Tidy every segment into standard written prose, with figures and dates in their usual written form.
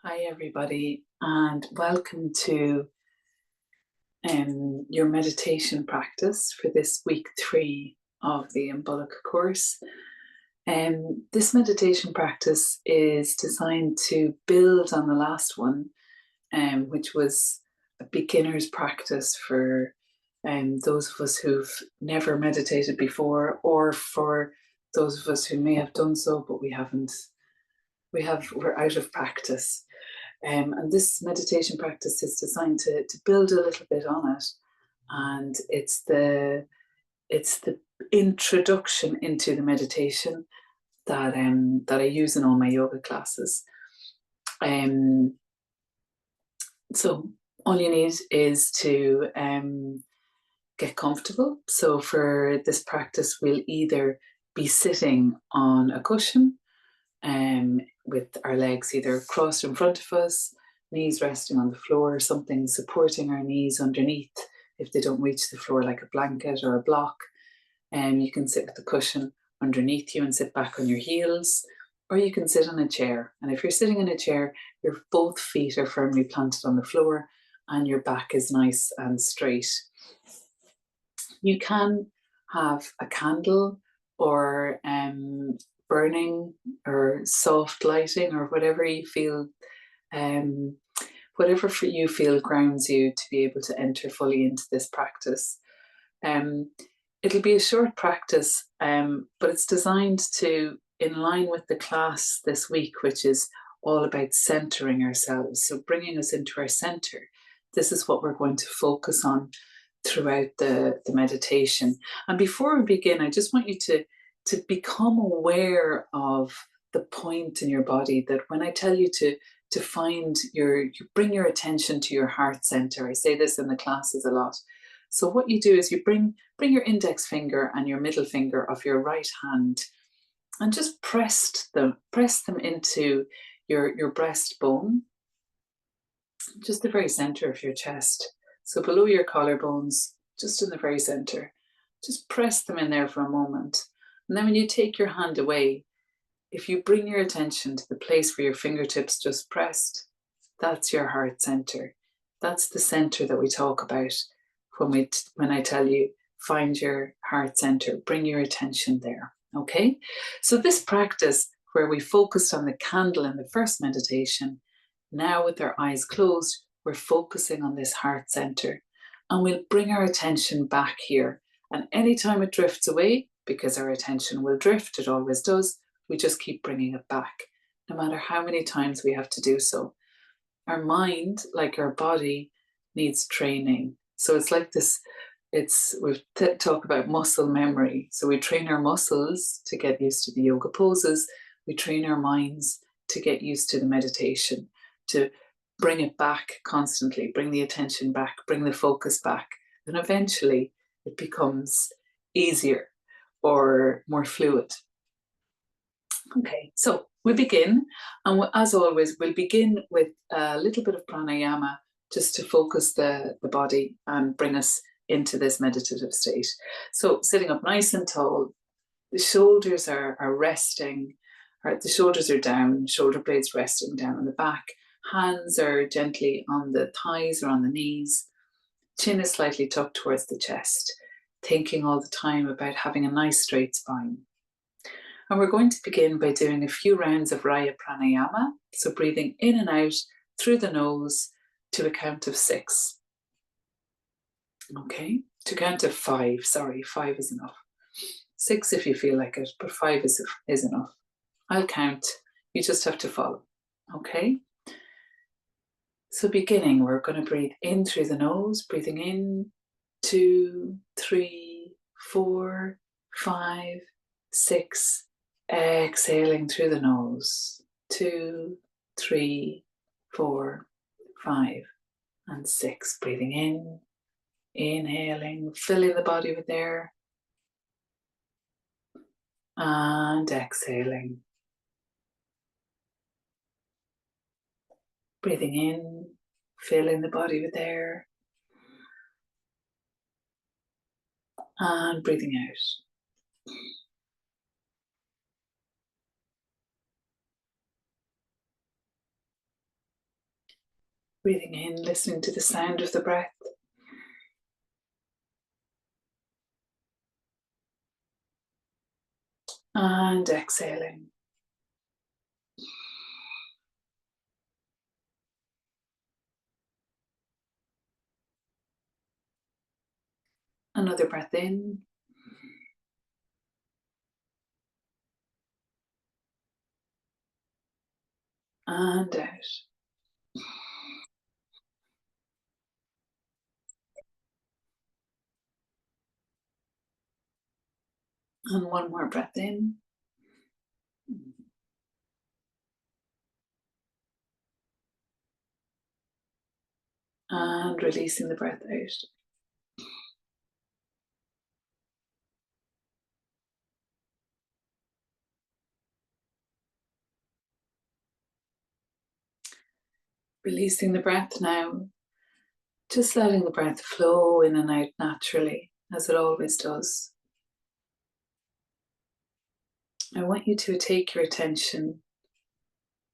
Hi, everybody, and welcome to your meditation practice for this week 3 of the Embolic course. This meditation practice is designed to build on the last one, which was a beginner's practice for those of us who've never meditated before, or for those of us who may have done so, but we're out of practice. And this meditation practice is designed to build a little bit on it. And it's the introduction into the meditation that I use in all my yoga classes. So all you need is to get comfortable. So for this practice, we'll either be sitting on a cushion with our legs either crossed in front of us, knees resting on the floor, something supporting our knees underneath if they don't reach the floor, like a blanket or a block. You can sit with the cushion underneath you and sit back on your heels, or you can sit on a chair. And if you're sitting in a chair, your both feet are firmly planted on the floor and your back is nice and straight. You can have a candle or burning or soft lighting or whatever you feel, whatever for you feel grounds you to be able to enter fully into this practice. It'll be a short practice, but it's designed to, in line with the class this week, which is all about centering ourselves. So bringing us into our center. This is what we're going to focus on throughout the meditation. And before we begin, I just want you to become aware of the point in your body that when I tell you to find you bring your attention to your heart center. I say this in the classes a lot. So what you do is you bring your index finger and your middle finger of your right hand and just press them into your breastbone, just the very center of your chest. So below your collarbones, just in the very center. Just press them in there for a moment. And then when you take your hand away, if you bring your attention to the place where your fingertips just pressed, that's your heart center. That's the center that we talk about when I tell you, find your heart center, bring your attention there, okay? So this practice where we focused on the candle in the first meditation, now with our eyes closed, we're focusing on this heart center and we'll bring our attention back here. And anytime it drifts away, because our attention will drift, it always does, we just keep bringing it back, no matter how many times we have to do so. Our mind, like our body, needs training. So it's like this, we've talked about muscle memory. So we train our muscles to get used to the yoga poses. We train our minds to get used to the meditation, to bring it back constantly, bring the attention back, bring the focus back. And eventually it becomes easier or more fluid. Okay, so we begin, and as always, we'll begin with a little bit of pranayama just to focus the body and bring us into this meditative state. So sitting up nice and tall, the shoulders are resting, or the shoulders are down, shoulder blades resting down on the back, hands are gently on the thighs or on the knees, chin is slightly tucked towards the chest, thinking all the time about having a nice straight spine. And we're going to begin by doing a few rounds of Raya Pranayama. So breathing in and out through the nose to a count of 6. Okay, to count of 5. Sorry, 5 is enough. 6 if you feel like it, but 5 is enough. I'll count. You just have to follow. Okay? So beginning, we're going to breathe in through the nose, breathing in 2, 3, 4, 5, 6. Exhaling through the nose, 2, 3, 4, 5, and 6. Breathing in, inhaling, filling the body with air, and exhaling. Breathing in, filling the body with air, and breathing out. Breathing in, listening to the sound of the breath. And exhaling. Another breath in. And out. And one more breath in. And releasing the breath out. Releasing the breath now. Just letting the breath flow in and out naturally, as it always does. I want you to take your attention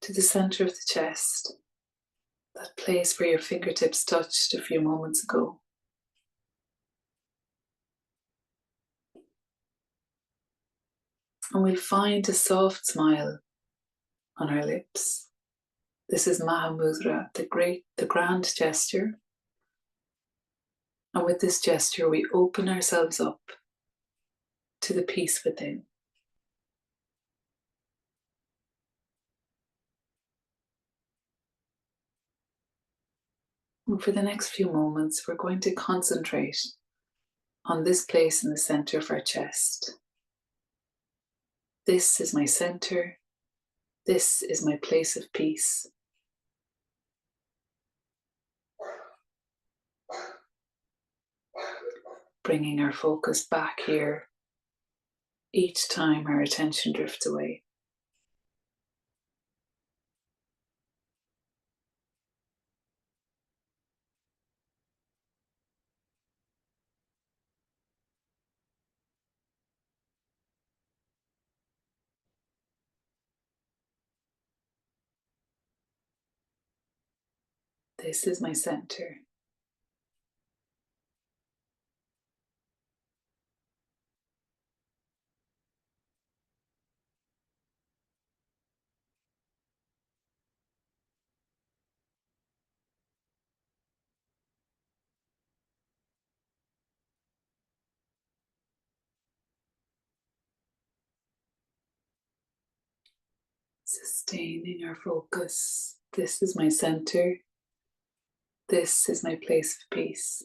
to the center of the chest, that place where your fingertips touched a few moments ago. And we'll find a soft smile on our lips. This is Mahamudra, the grand gesture. And with this gesture, we open ourselves up to the peace within. And for the next few moments, we're going to concentrate on this place in the center of our chest. This is my center. This is my place of peace. Bringing our focus back here each time our attention drifts away. This is my center. Sustaining our focus. This is my center. This is my place of peace.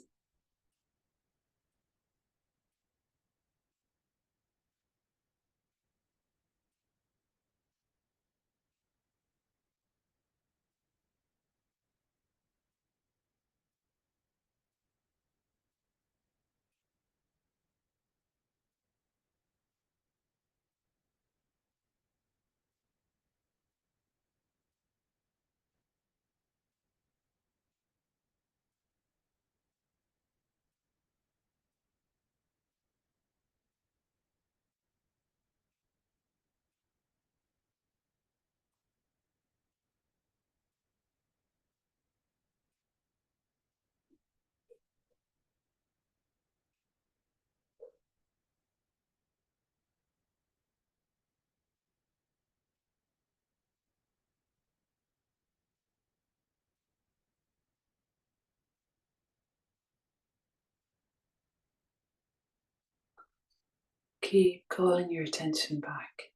Keep calling your attention back.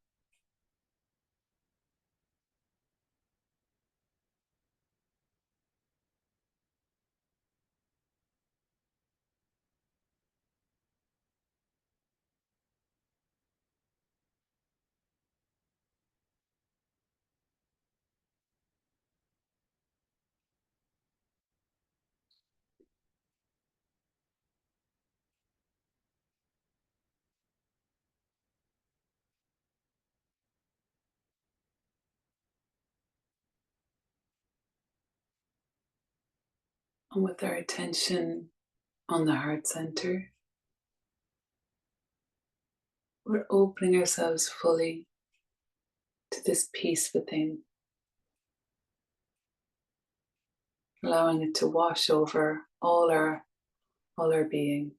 And with our attention on the heart center, we're opening ourselves fully to this peace within. allowing it to wash over all our being.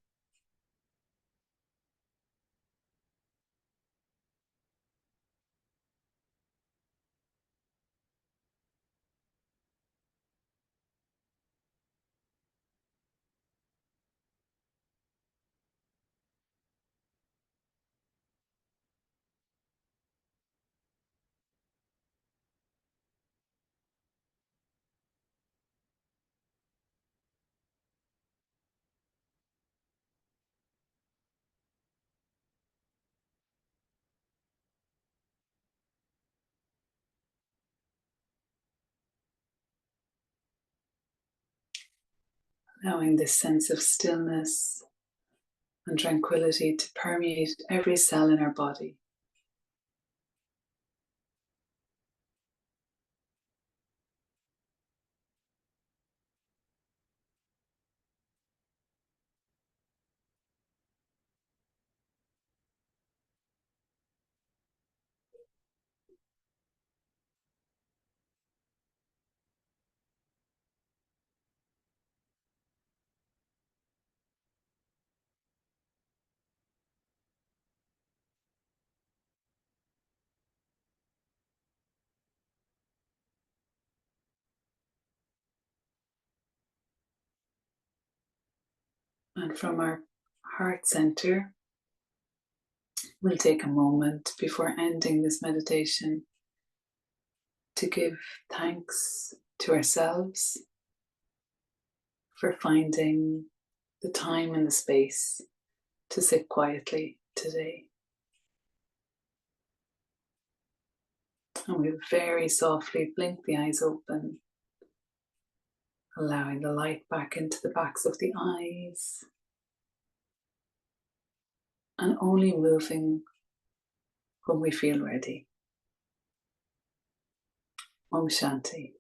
Allowing this sense of stillness and tranquility to permeate every cell in our body. And from our heart center, we'll take a moment before ending this meditation to give thanks to ourselves for finding the time and the space to sit quietly today. And we'll very softly blink the eyes open, allowing the light back into the backs of the eyes, and only moving when we feel ready. Om Shanti.